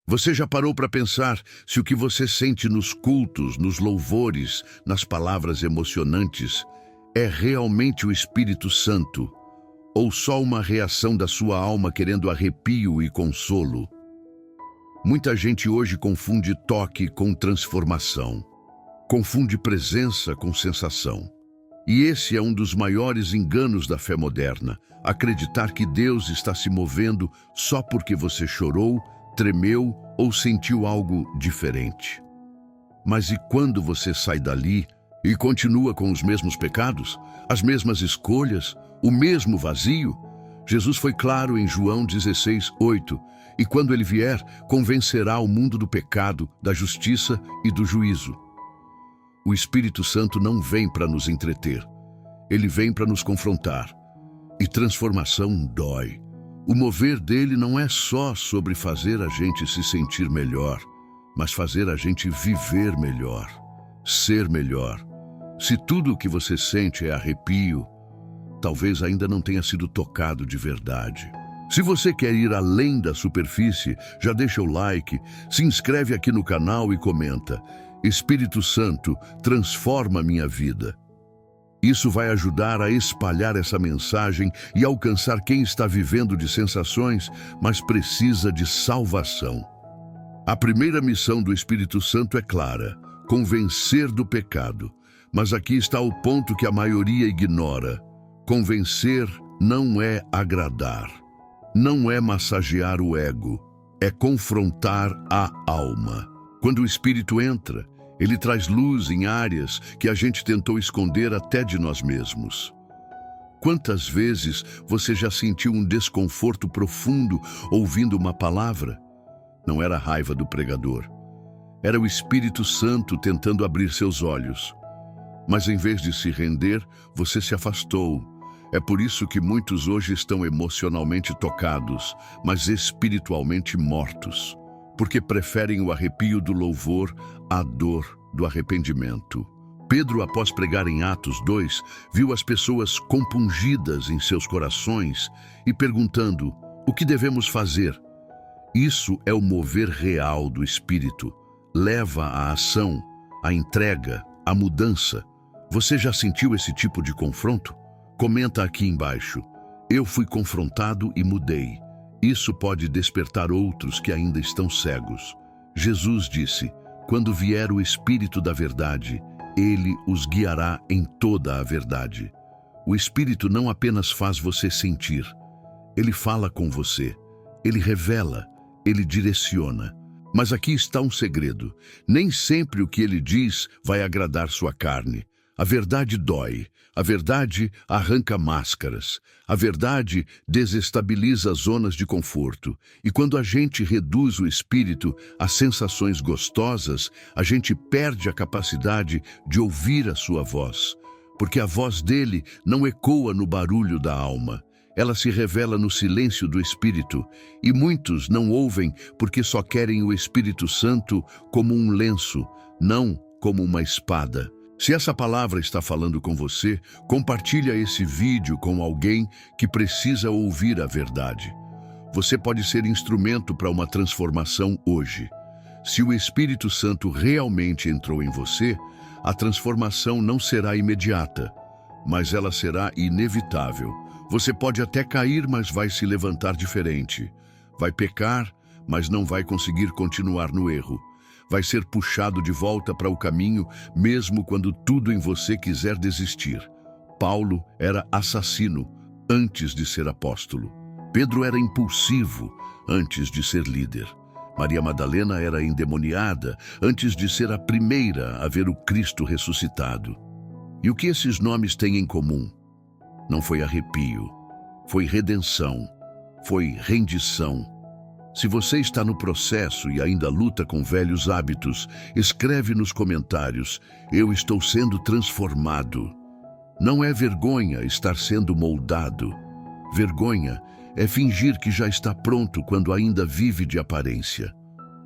Você já parou para pensar se o que você sente nos cultos, nos louvores, nas palavras emocionantes, é realmente o Espírito Santo, ou só uma reação da sua alma querendo arrepio e consolo? Muita gente hoje confunde toque com transformação, confunde presença com sensação. E esse é um dos maiores enganos da fé moderna, acreditar que Deus está se movendo só porque você chorou, tremeu ou sentiu algo diferente. Mas e quando você sai dali e continua com os mesmos pecados, as mesmas escolhas, o mesmo vazio? Jesus foi claro em João 16:8, e quando ele vier, convencerá o mundo do pecado, da justiça e do juízo. O Espírito Santo não vem para nos entreter, ele vem para nos confrontar. E transformação dói. O mover dele não é só sobre fazer a gente se sentir melhor, mas fazer a gente viver melhor, ser melhor. Se tudo o que você sente é arrepio, talvez ainda não tenha sido tocado de verdade. Se você quer ir além da superfície, já deixa o like, se inscreve aqui no canal e comenta: Espírito Santo, transforma minha vida. Isso vai ajudar a espalhar essa mensagem e alcançar quem está vivendo de sensações, mas precisa de salvação. A primeira missão do Espírito Santo é clara: convencer do pecado. Mas aqui está o ponto que a maioria ignora. Convencer não é agradar, não é massagear o ego, é confrontar a alma. Quando o Espírito entra, ele traz luz em áreas que a gente tentou esconder até de nós mesmos. Quantas vezes você já sentiu um desconforto profundo ouvindo uma palavra? Não era a raiva do pregador. Era o Espírito Santo tentando abrir seus olhos. Mas em vez de se render, você se afastou. É por isso que muitos hoje estão emocionalmente tocados, mas espiritualmente mortos, porque preferem o arrepio do louvor à dor do arrependimento. Pedro, após pregar em Atos 2, viu as pessoas compungidas em seus corações e perguntando: o que devemos fazer? Isso é o mover real do Espírito. Leva à ação, à entrega, à mudança. Você já sentiu esse tipo de confronto? Comenta aqui embaixo: eu fui confrontado e mudei. Isso pode despertar outros que ainda estão cegos. Jesus disse: quando vier o Espírito da verdade, ele os guiará em toda a verdade. O Espírito não apenas faz você sentir, ele fala com você, ele revela, ele direciona. Mas aqui está um segredo: nem sempre o que ele diz vai agradar sua carne. A verdade dói, a verdade arranca máscaras, a verdade desestabiliza zonas de conforto. E quando a gente reduz o espírito a sensações gostosas, a gente perde a capacidade de ouvir a sua voz, porque a voz dele não ecoa no barulho da alma. Ela se revela no silêncio do Espírito, e muitos não ouvem porque só querem o Espírito Santo como um lenço, não como uma espada. Se essa palavra está falando com você, compartilha esse vídeo com alguém que precisa ouvir a verdade. Você pode ser instrumento para uma transformação hoje. Se o Espírito Santo realmente entrou em você, a transformação não será imediata, mas ela será inevitável. Você pode até cair, mas vai se levantar diferente. Vai pecar, mas não vai conseguir continuar no erro. Vai ser puxado de volta para o caminho, mesmo quando tudo em você quiser desistir. Paulo era assassino antes de ser apóstolo. Pedro era impulsivo antes de ser líder. Maria Madalena era endemoniada antes de ser a primeira a ver o Cristo ressuscitado. E o que esses nomes têm em comum? Não foi arrepio, foi redenção, foi rendição. Se você está no processo e ainda luta com velhos hábitos, escreve nos comentários: eu estou sendo transformado. Não é vergonha estar sendo moldado. Vergonha é fingir que já está pronto quando ainda vive de aparência.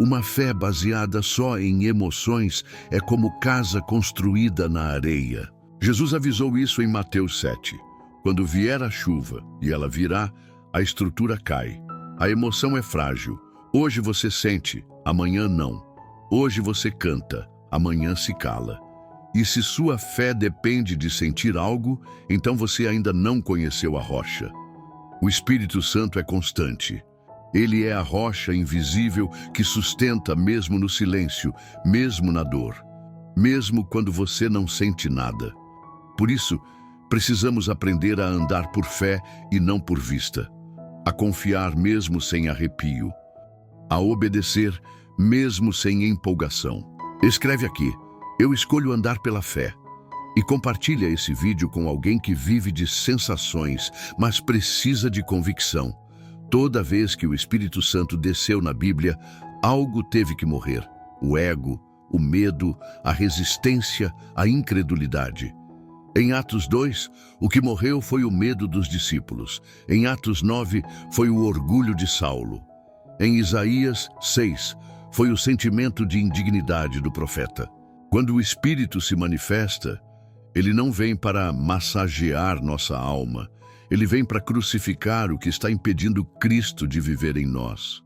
Uma fé baseada só em emoções é como casa construída na areia. Jesus avisou isso em Mateus 7. Quando vier a chuva, e ela virá, a estrutura cai. A emoção é frágil, Hoje você sente, amanhã não. Hoje você canta, amanhã se cala. E se sua fé depende de sentir algo, então você ainda não conheceu a rocha. O Espírito Santo é constante. Ele é a rocha invisível que sustenta mesmo no silêncio, mesmo na dor, mesmo quando você não sente nada. Por isso, precisamos aprender a andar por fé e não por vista, a confiar mesmo sem arrepio, a obedecer mesmo sem empolgação. Escreve aqui: eu escolho andar pela fé. E compartilha esse vídeo com alguém que vive de sensações, mas precisa de convicção. Toda vez que o Espírito Santo desceu na Bíblia, algo teve que morrer. O ego, o medo, a resistência, a incredulidade. Em Atos 2, o que morreu foi o medo dos discípulos. Em Atos 9, foi o orgulho de Saulo. Em Isaías 6, foi o sentimento de indignidade do profeta. Quando o Espírito se manifesta, ele não vem para massagear nossa alma. Ele vem para crucificar o que está impedindo Cristo de viver em nós.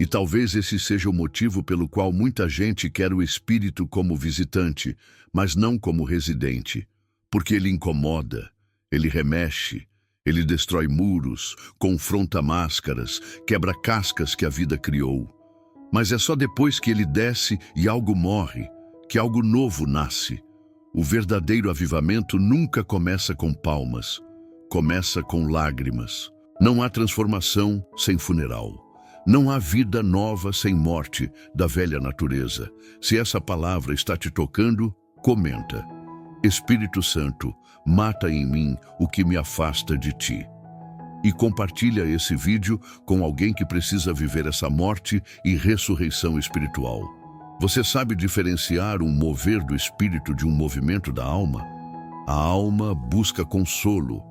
E talvez esse seja o motivo pelo qual muita gente quer o Espírito como visitante, mas não como residente. Porque ele incomoda, ele remexe, ele destrói muros, confronta máscaras, quebra cascas que a vida criou. Mas é só depois que ele desce e algo morre, que algo novo nasce. O verdadeiro avivamento nunca começa com palmas, começa com lágrimas. Não há transformação sem funeral. Não há vida nova sem morte da velha natureza. Se essa palavra está te tocando, comenta: Espírito Santo, mata em mim o que me afasta de ti. E compartilha esse vídeo com alguém que precisa viver essa morte e ressurreição espiritual. Você sabe diferenciar um mover do espírito de um movimento da alma? A alma busca consolo,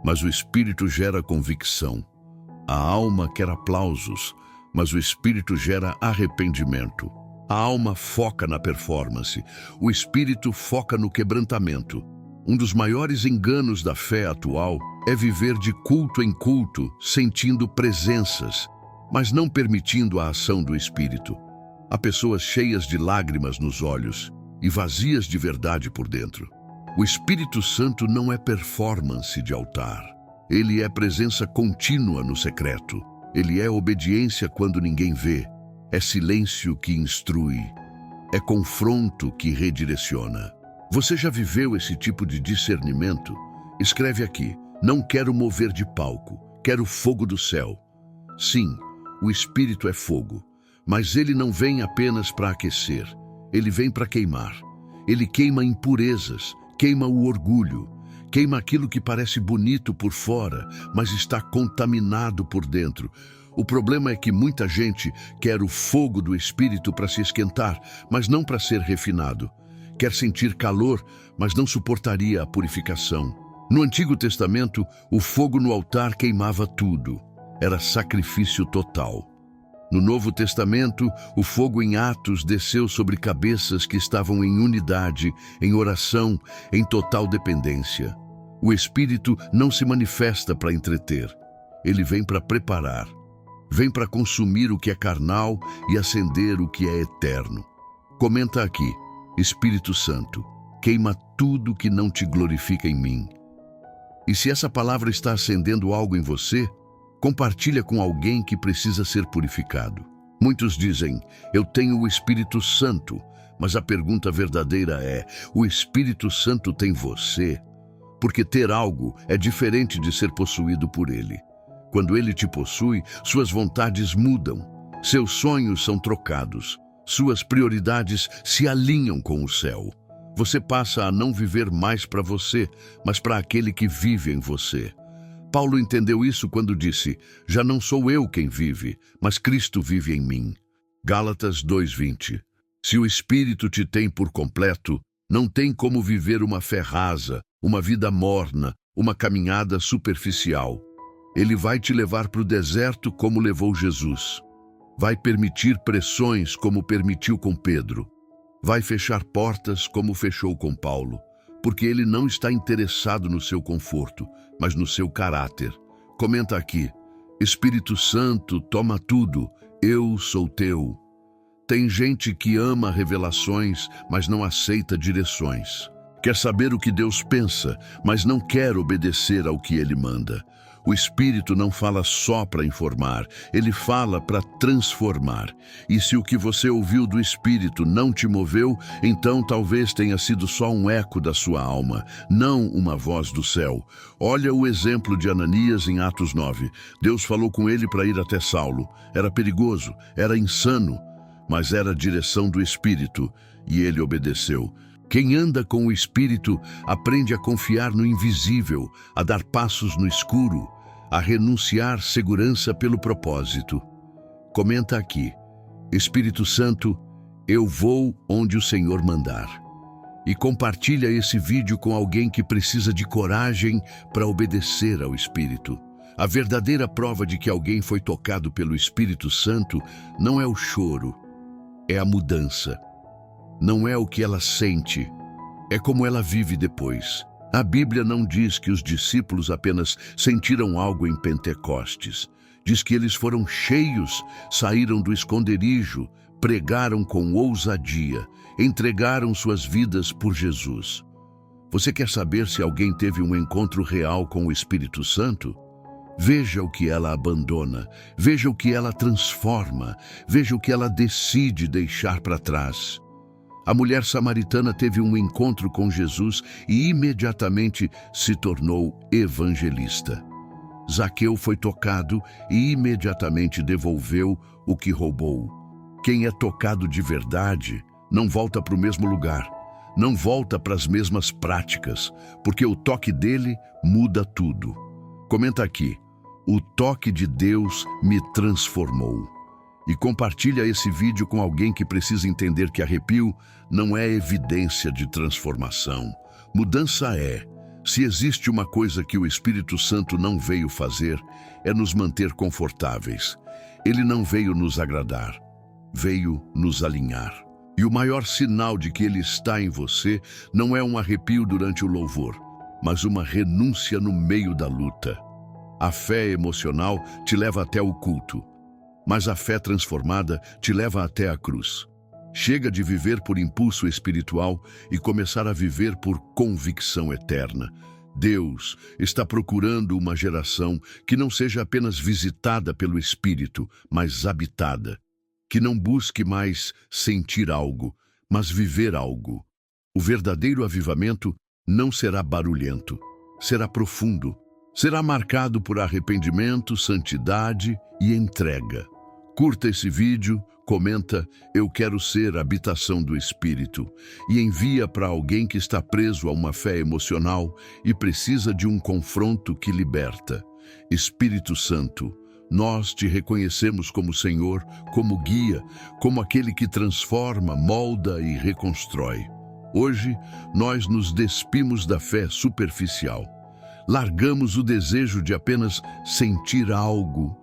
mas o espírito gera convicção. A alma quer aplausos, mas o espírito gera arrependimento. A alma foca na performance, o espírito foca no quebrantamento. Um dos maiores enganos da fé atual é viver de culto em culto, sentindo presenças, mas não permitindo a ação do espírito. Há pessoas cheias de lágrimas nos olhos e vazias de verdade por dentro. O Espírito Santo não é performance de altar. Ele é presença contínua no secreto. Ele é obediência quando ninguém vê. É silêncio que instrui. É confronto que redireciona. Você já viveu esse tipo de discernimento? Escreve aqui: não quero mover de palco, quero fogo do céu. Sim, o Espírito é fogo. Mas ele não vem apenas para aquecer, ele vem para queimar. Ele queima impurezas, queima o orgulho, queima aquilo que parece bonito por fora, mas está contaminado por dentro. O problema é que muita gente quer o fogo do Espírito para se esquentar, mas não para ser refinado. Quer sentir calor, mas não suportaria a purificação. No Antigo Testamento, o fogo no altar queimava tudo. Era sacrifício total. No Novo Testamento, o fogo em Atos desceu sobre cabeças que estavam em unidade, em oração, em total dependência. O Espírito não se manifesta para entreter. Ele vem para preparar. Vem para consumir o que é carnal e acender o que é eterno. Comenta aqui: Espírito Santo, queima tudo que não te glorifica em mim. E se essa palavra está acendendo algo em você, compartilha com alguém que precisa ser purificado. Muitos dizem: eu tenho o Espírito Santo, mas a pergunta verdadeira é: o Espírito Santo tem você? Porque ter algo é diferente de ser possuído por ele. Quando ele te possui, suas vontades mudam, seus sonhos são trocados, suas prioridades se alinham com o céu. Você passa a não viver mais para você, mas para aquele que vive em você. Paulo entendeu isso quando disse: já não sou eu quem vive, mas Cristo vive em mim. Gálatas 2:20. Se o Espírito te tem por completo, não tem como viver uma fé rasa, uma vida morna, uma caminhada superficial. Ele vai te levar para o deserto como levou Jesus. Vai permitir pressões como permitiu com Pedro. Vai fechar portas como fechou com Paulo. Porque ele não está interessado no seu conforto, mas no seu caráter. Comenta aqui: Espírito Santo, toma tudo, Eu sou teu. Tem gente que ama revelações, mas não aceita direções. Quer saber o que Deus pensa, mas não quer obedecer ao que Ele manda. O Espírito não fala só para informar, ele fala para transformar. E se o que você ouviu do Espírito não te moveu, então talvez tenha sido só um eco da sua alma, não uma voz do céu. Olha o exemplo de Ananias em Atos 9. Deus falou com ele para ir até Saulo. Era perigoso, era insano, mas era a direção do Espírito, e ele obedeceu. Quem anda com o Espírito aprende a confiar no invisível, a dar passos no escuro, a renunciar segurança pelo propósito. Comenta aqui: Espírito Santo, eu vou onde o Senhor mandar. E compartilha esse vídeo com alguém que precisa de coragem para obedecer ao Espírito. A verdadeira prova de que alguém foi tocado pelo Espírito Santo não é o choro, é a mudança. Não é o que ela sente, é como ela vive depois. A Bíblia não diz que os discípulos apenas sentiram algo em Pentecostes. Diz que eles foram cheios, saíram do esconderijo, pregaram com ousadia, entregaram suas vidas por Jesus. Você quer saber se alguém teve um encontro real com o Espírito Santo? Veja o que ela abandona, veja o que ela transforma, veja o que ela decide deixar para trás. A mulher samaritana teve um encontro com Jesus e imediatamente se tornou evangelista. Zaqueu foi tocado e imediatamente devolveu o que roubou. Quem é tocado de verdade não volta para o mesmo lugar, não volta para as mesmas práticas, porque o toque dele muda tudo. Comenta aqui: o toque de Deus me transformou. E compartilha esse vídeo com alguém que precisa entender que arrepio não é evidência de transformação. Mudança é. Se existe uma coisa que o Espírito Santo não veio fazer, é nos manter confortáveis. Ele não veio nos agradar, veio nos alinhar. E o maior sinal de que ele está em você não é um arrepio durante o louvor, mas uma renúncia no meio da luta. A fé emocional te leva até o culto, mas a fé transformada te leva até a cruz. Chega de viver por impulso espiritual e começar a viver por convicção eterna. Deus está procurando uma geração que não seja apenas visitada pelo Espírito, mas habitada. Que não busque mais sentir algo, mas viver algo. O verdadeiro avivamento não será barulhento, será profundo. Será marcado por arrependimento, santidade e entrega. Curta esse vídeo, comenta "Eu quero ser a habitação do Espírito" e envia para alguém que está preso a uma fé emocional e precisa de um confronto que liberta. Espírito Santo, nós te reconhecemos como Senhor, como guia, como aquele que transforma, molda e reconstrói. Hoje, nós nos despimos da fé superficial. Largamos o desejo de apenas sentir algo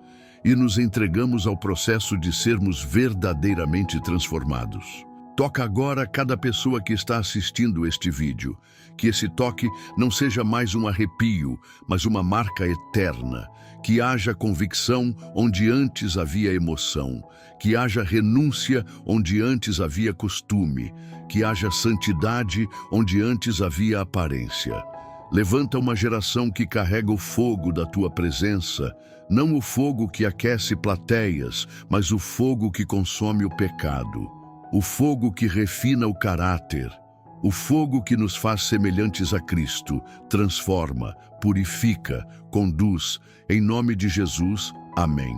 e nos entregamos ao processo de sermos verdadeiramente transformados. Toca agora cada pessoa que está assistindo este vídeo. Que esse toque não seja mais um arrepio, mas uma marca eterna. Que haja convicção onde antes havia emoção. Que haja renúncia onde antes havia costume. Que haja santidade onde antes havia aparência. Levanta uma geração que carrega o fogo da tua presença, não o fogo que aquece plateias, mas o fogo que consome o pecado, o fogo que refina o caráter, o fogo que nos faz semelhantes a Cristo, transforma, purifica, conduz. Em nome de Jesus, amém.